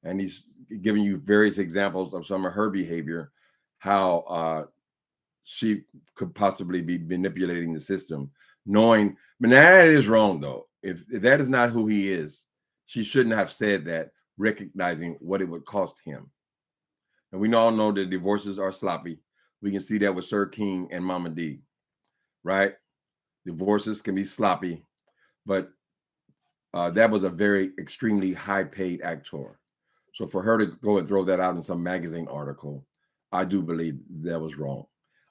And he's giving you various examples of some of her behavior, how she could possibly be manipulating the system, knowing, but that is wrong though. If that is not who he is, she shouldn't have said that, recognizing what it would cost him. And we all know that divorces are sloppy. We can see that with Sir King and Mama D, right? Divorces can be sloppy, but that was a very extremely high paid actor. So for her to go and throw that out in some magazine article, I do believe that was wrong.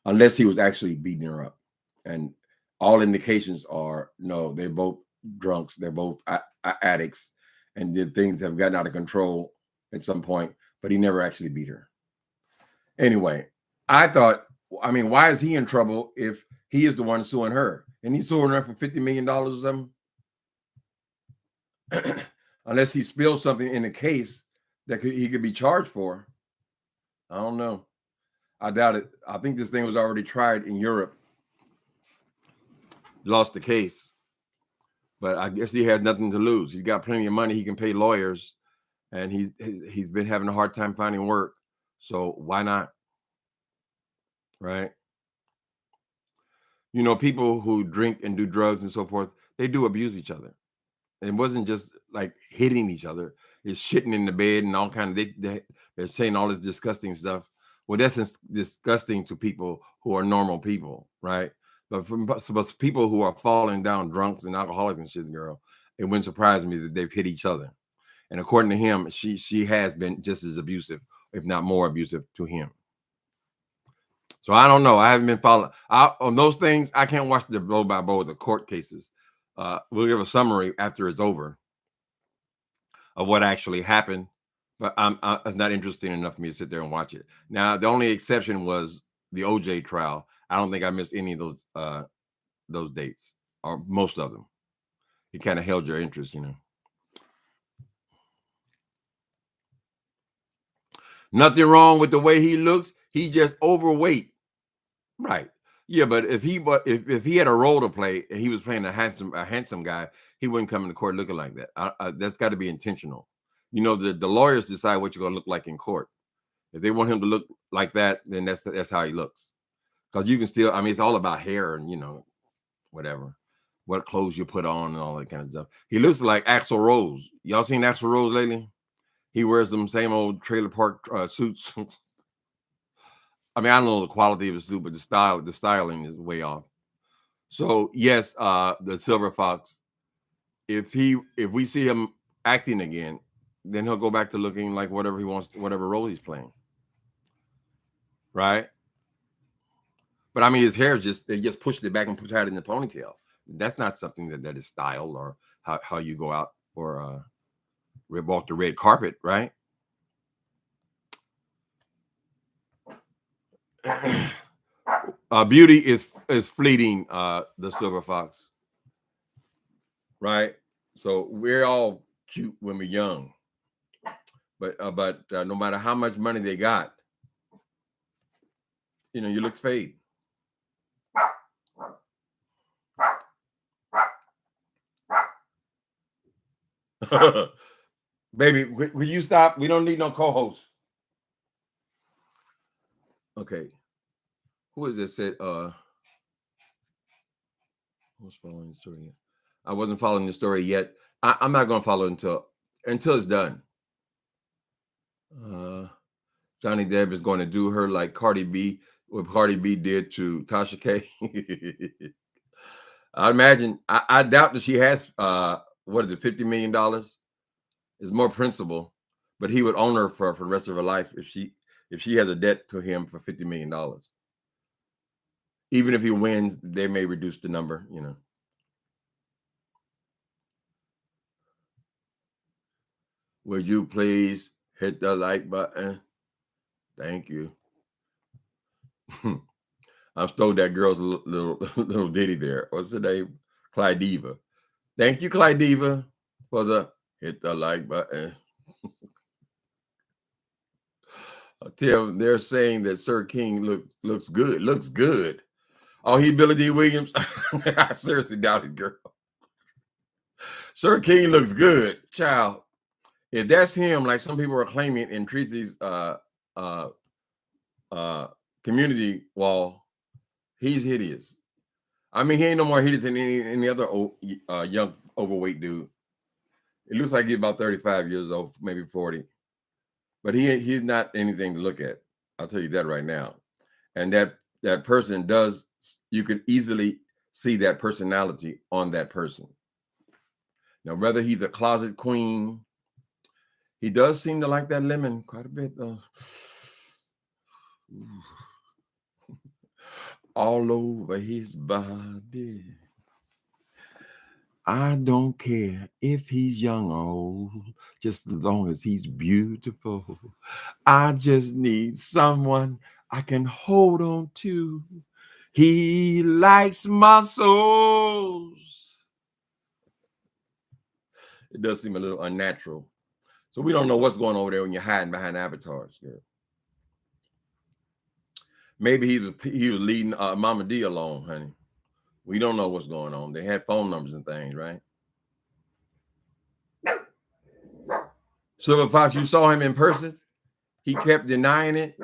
Unless he was actually beating her up. And all indications are, no, they're both drunks. They're both addicts. And things have gotten out of control at some point, but he never actually beat her. Anyway, I thought, I mean, why is he in trouble if he is the one suing her? And he's suing her for $50 million or something? Unless he spilled something in the case that he could be charged for. I don't know. I doubt it. I think this thing was already tried in Europe. Lost the case. But I guess he has nothing to lose. He's got plenty of money. He can pay lawyers. And he's been having a hard time finding work. So why not? Right? You know, people who drink and do drugs and so forth, they do abuse each other. It wasn't just like hitting each other. It's shitting in the bed and all kind of, they're saying all this disgusting stuff. Well, that's disgusting to people who are normal people, right? But for people who are falling down drunks and alcoholics and shit, girl, it wouldn't surprise me that they've hit each other. And according to him, she has been just as abusive, if not more abusive, to him. So I don't know. I haven't been following on those things. I can't watch the blow by blow of the court cases. We'll give a summary after it's over of what actually happened. But it's not interesting enough for me to sit there and watch it. Now, the only exception was the OJ trial. I don't think I missed any of those dates, or most of them. It kind of held your interest, you know. Nothing wrong with the way he looks. He just overweight, right? Yeah, but if he had a role to play and he was playing a handsome guy, he wouldn't come into court looking like that. That's got to be intentional. You know, the lawyers decide what you're going to look like in court. If they want him to look like that, then that's how he looks. Because you can still, I mean, it's all about hair and, you know, whatever, what clothes you put on and all that kind of stuff. He looks like Axl Rose. Y'all seen Axl Rose lately? He wears them same old trailer park suits. I mean, I don't know the quality of the suit, but the styling is way off. So yes, the Silver Fox, if we see him acting again, then he'll go back to looking like whatever he wants, whatever role he's playing. Right? But I mean, his hair they just pushed it back and put it in the ponytail. That's not something that is style or how you go out or walk the red carpet, right? Beauty is fleeting, the Silver Fox, right? So we're all cute when we're young, but no matter how much money they got, you know, your looks fade. Baby, will you stop? We don't need no co-host. Okay. Who is this? Said who's following the story yet? I wasn't following the story yet. I'm not gonna follow until it's done. Johnny Depp is going to do her like Cardi B, what Cardi B did to Tasha K. I imagine. I doubt that she has. What is it? $50 million. Is more principal, but he would own her for the rest of her life if she has a debt to him for $50 million. Even if he wins, they may reduce the number. Would you please hit the like button? Thank you. I stole that girl's little ditty there. What's the name? Clydiva. Thank you, Clydiva, for the hit the like button. They're saying that Sir King looks good. Looks good. Oh, he Billy D. Williams? I seriously doubt it, girl. Sir King looks good. Child. If that's him, like some people are claiming in Tracy's community wall, he's hideous. I mean, he ain't no more hideous than any other young overweight dude. It looks like he's about 35 years old, maybe 40. But he's not anything to look at. I'll tell you that right now. And that person does, you could easily see that personality on that person. Now, whether he's a closet queen, he does seem to like that lemon quite a bit, though. All over his body. I don't care if he's young or old, just as long as he's beautiful. I just need someone I can hold on to. He likes muscles. It does seem a little unnatural. So we don't know what's going on over there when you're hiding behind avatars, girl. Maybe he was leading Mama D along, honey. We don't know what's going on. They had phone numbers and things, right? Silver Fox, you saw him in person. He kept denying it.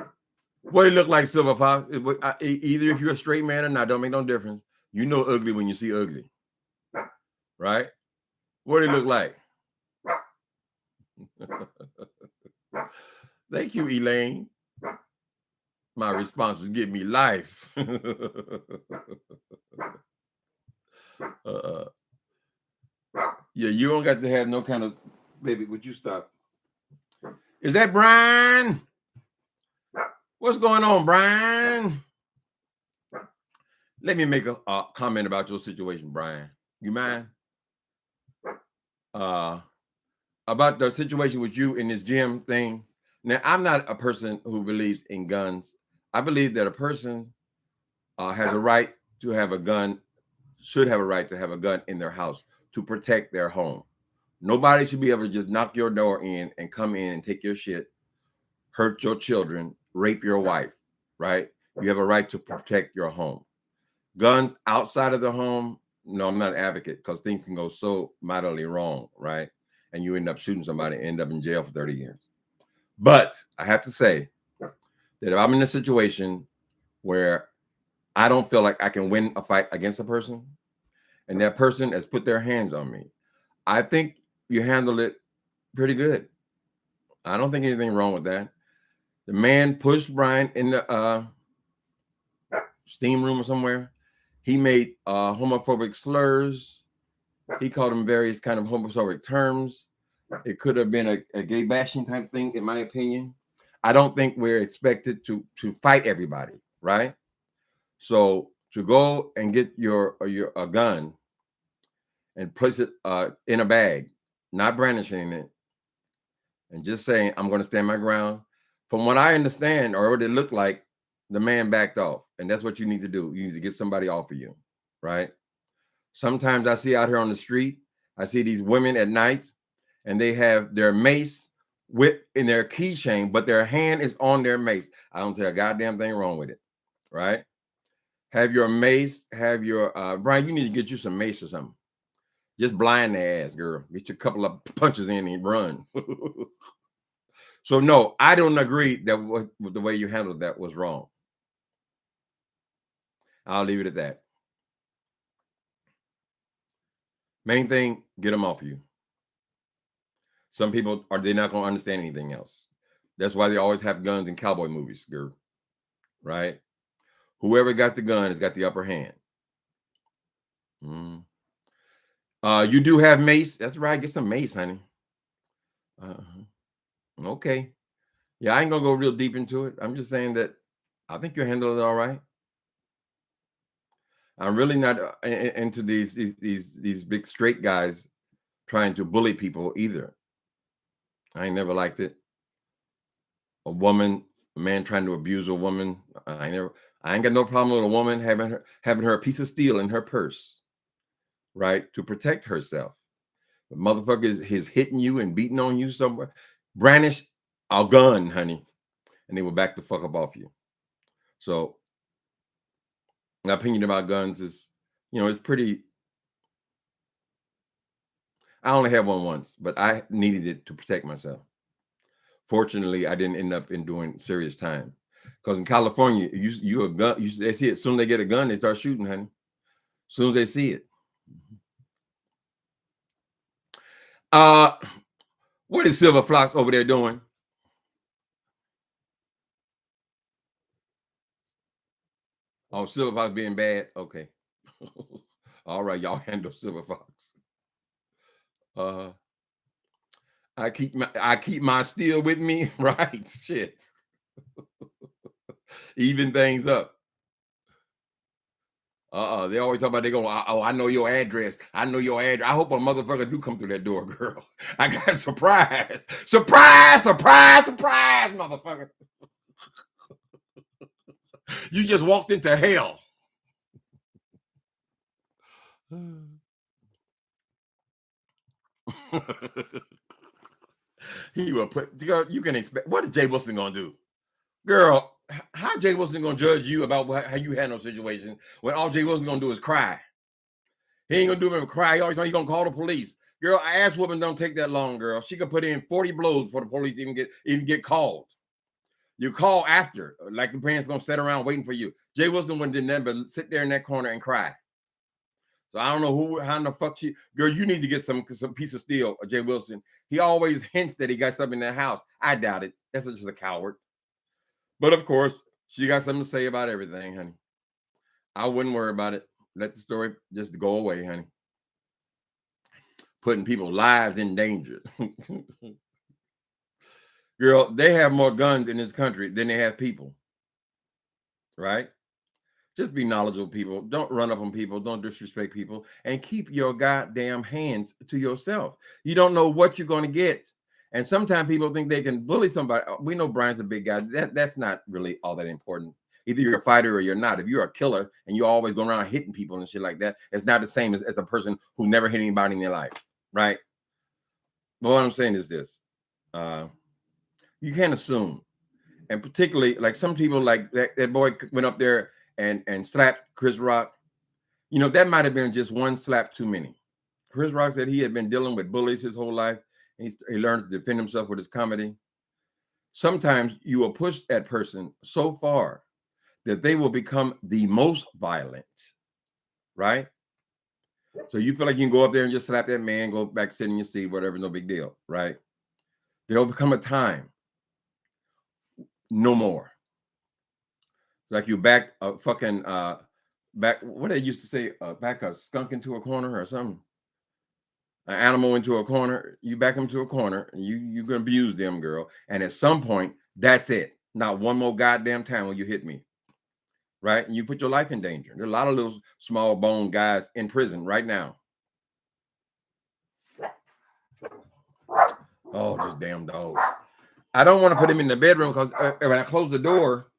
What he looked like, Silver Fox? Either if you're a straight man or not, don't make no difference. You know ugly when you see ugly, right? What did he look like? Thank you, Elaine. My responses give me life. Yeah, you don't got to have no kind of, baby, would you stop? Is that Brian? What's going on, Brian? Let me make a comment about your situation, Brian. You mind? About the situation with you in this gym thing. Now, I'm not a person who believes in guns. I believe that a person has a right to have a gun, should have a right to have a gun in their house to protect their home. Nobody should be able to just knock your door in and come in and take your shit, hurt your children, rape your wife, right? You have a right to protect your home. Guns outside of the home, no, I'm not an advocate because things can go so mightily wrong, right? And you end up shooting somebody and end up in jail for 30 years. But I have to say that if I'm in a situation where I don't feel like I can win a fight against a person and that person has put their hands on me, I think you handled it pretty good. I don't think anything wrong with that. The man pushed Brian in the steam room or somewhere. He made homophobic slurs. He called him various kind of homophobic terms. It could have been a gay bashing type thing, in my opinion. I don't think we're expected to fight everybody, right? So to go and get your gun and place it in a bag, not brandishing it, and just saying, I'm going to stand my ground. From what I understand, or what it looked like, the man backed off. And that's what you need to do. You need to get somebody off of you, right? Sometimes I see out here on the street, I see these women at night, and they have their mace in their keychain, but their hand is on their mace. I don't tell a goddamn thing wrong with it, right? Have your mace, have your, Brian, you need to get you some mace or something. Just blind their ass, girl. Get your couple of punches in and run. So no, I don't agree that the way you handled that was wrong. I'll leave it at that. Main thing, get them off you. Some people they're not going to understand anything else. That's why they always have guns in cowboy movies, girl. Right? Whoever got the gun has got the upper hand. You do have mace. That's right. Get some mace, honey. Okay. Yeah, I ain't gonna go real deep into it. I'm just saying that I think you handle it all right. I'm really not into these big straight guys trying to bully people either. I ain't never liked it. A man trying to abuse a woman. I ain't got no problem with a woman having her a piece of steel in her purse, right, to protect herself. The motherfucker is hitting you and beating on you somewhere. Brandish a gun, honey, and they will back the fuck up off you. So my opinion about guns is, it's pretty. I only had one once, but I needed it to protect myself. Fortunately, I didn't end up in doing serious time. Because in California, you a gun, they see it. As soon as they get a gun, they start shooting, honey. As soon as they see it. What is Silver Fox over there doing? Oh, Silver Fox being bad? Okay. All right, y'all handle Silver Fox. I keep my steel with me, right? Shit. Even things up. They always talk about they go, I know your address. I know your address. I hope a motherfucker do come through that door, girl. I got surprise, motherfucker. You just walked into hell. He will put, girl, you can expect, what is Jay Wilson gonna do? Girl, how Jay Wilson gonna judge you about how you handle situations when all Jay Wilson gonna do is cry? He ain't gonna do him cry. He's gonna call the police. Girl, ass woman don't take that long, girl. She could put in 40 blows before the police even get called. You call after, like the parents gonna sit around waiting for you. Jay Wilson wouldn't do nothing but sit there in that corner and cry. So I don't know how in the fuck girl, you need to get some piece of steel, Jay Wilson. He always hints that he got something in the house. I doubt it. That's just a coward. But of course, she got something to say about everything, honey. I wouldn't worry about it. Let the story just go away, honey. Putting people's lives in danger. Girl, they have more guns in this country than they have people. Right? Just be knowledgeable, people. Don't run up on people. Don't disrespect people. And keep your goddamn hands to yourself. You don't know what you're going to get. And sometimes people think they can bully somebody. We know Brian's a big guy. That's not really all that important. Either you're a fighter or you're not. If you're a killer and you're always going around hitting people and shit like that, it's not the same as a person who never hit anybody in their life. Right? But what I'm saying is this. You can't assume. And particularly, like some people, like that boy went up there and slapped Chris Rock. That might have been just one slap too many. Chris Rock said he had been dealing with bullies his whole life. He learned to defend himself with his comedy. Sometimes you will push that person so far that they will become the most violent, right? So you feel like you can go up there and just slap that man, go back, sit in your seat, whatever, no big deal, right? There'll become a time, no more. Like you back a fucking back, what they used to say, back a skunk into a corner or something. An animal into a corner, you back them to a corner, and you can abuse them, girl. And at some point, that's it. Not one more goddamn time when you hit me, right? And you put your life in danger. There are a lot of little small bone guys in prison right now. Oh, this damn dog. I don't want to put him in the bedroom because when I close the door,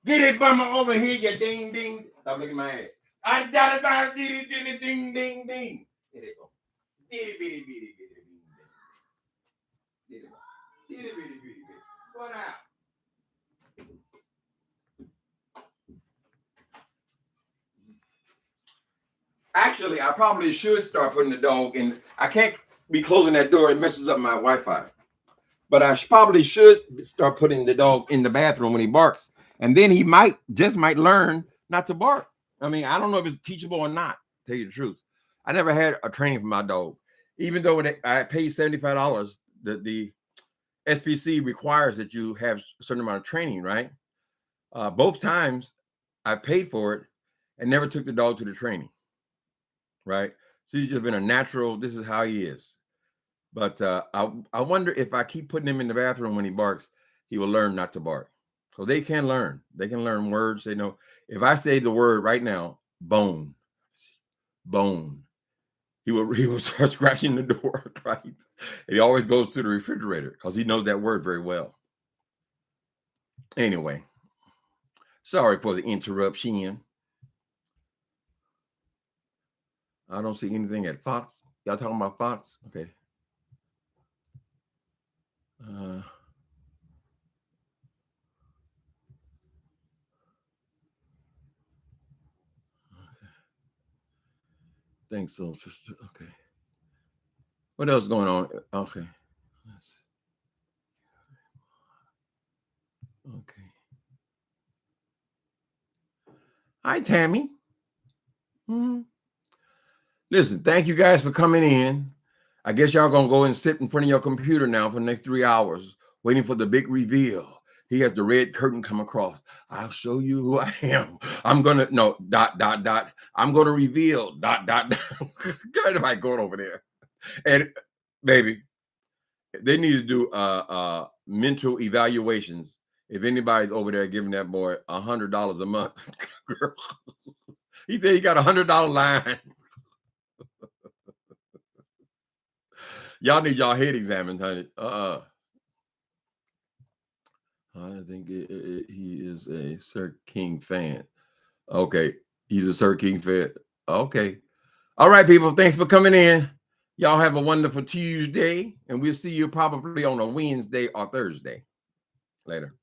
get it bummer over here, you ding ding. Stop looking at my ass. I got it, ding ding ding ding. Here they go. Bitty bitty bitty bitty bitty. Bitty bitty bitty bitty. What out? Actually. actually, I probably should start putting the dog in. I can't be closing that door. It messes up my Wi-Fi. But I probably should start putting the dog in the bathroom when he barks. And then he might learn not to bark. I mean, I don't know if it's teachable or not, to tell you the truth. I never had a training for my dog. Even though I paid $75, the SPC requires that you have a certain amount of training, right? Both times I paid for it and never took the dog to the training, right? So he's just been a natural, this is how he is. But I wonder if I keep putting him in the bathroom when he barks, he will learn not to bark. So they can learn. They can learn words. They know if I say the word right now, bone, he will start scratching the door, right? And he always goes to the refrigerator because he knows that word very well. Anyway, sorry for the interruption. I don't see anything at Fox. Y'all talking about Fox? Okay. Thanks, so sister. Okay. What else going on? Okay. Okay. Hi, Tammy. Listen, thank you guys for coming in. I guess y'all gonna go and sit in front of your computer now for the next 3 hours, waiting for the big reveal. He has the red curtain come across. I'll show you who I am. I'm gonna I'm gonna reveal . Everybody going over there. And baby, they need to do mental evaluations. If anybody's over there giving that boy $100 a month, he said he got $100 line. Y'all need y'all head examined, honey. I think he is a Sir King fan. Okay, he's a Sir King fan. Okay. All right, people. Thanks for coming in. Y'all have a wonderful Tuesday, and we'll see you probably on a Wednesday or Thursday. Later.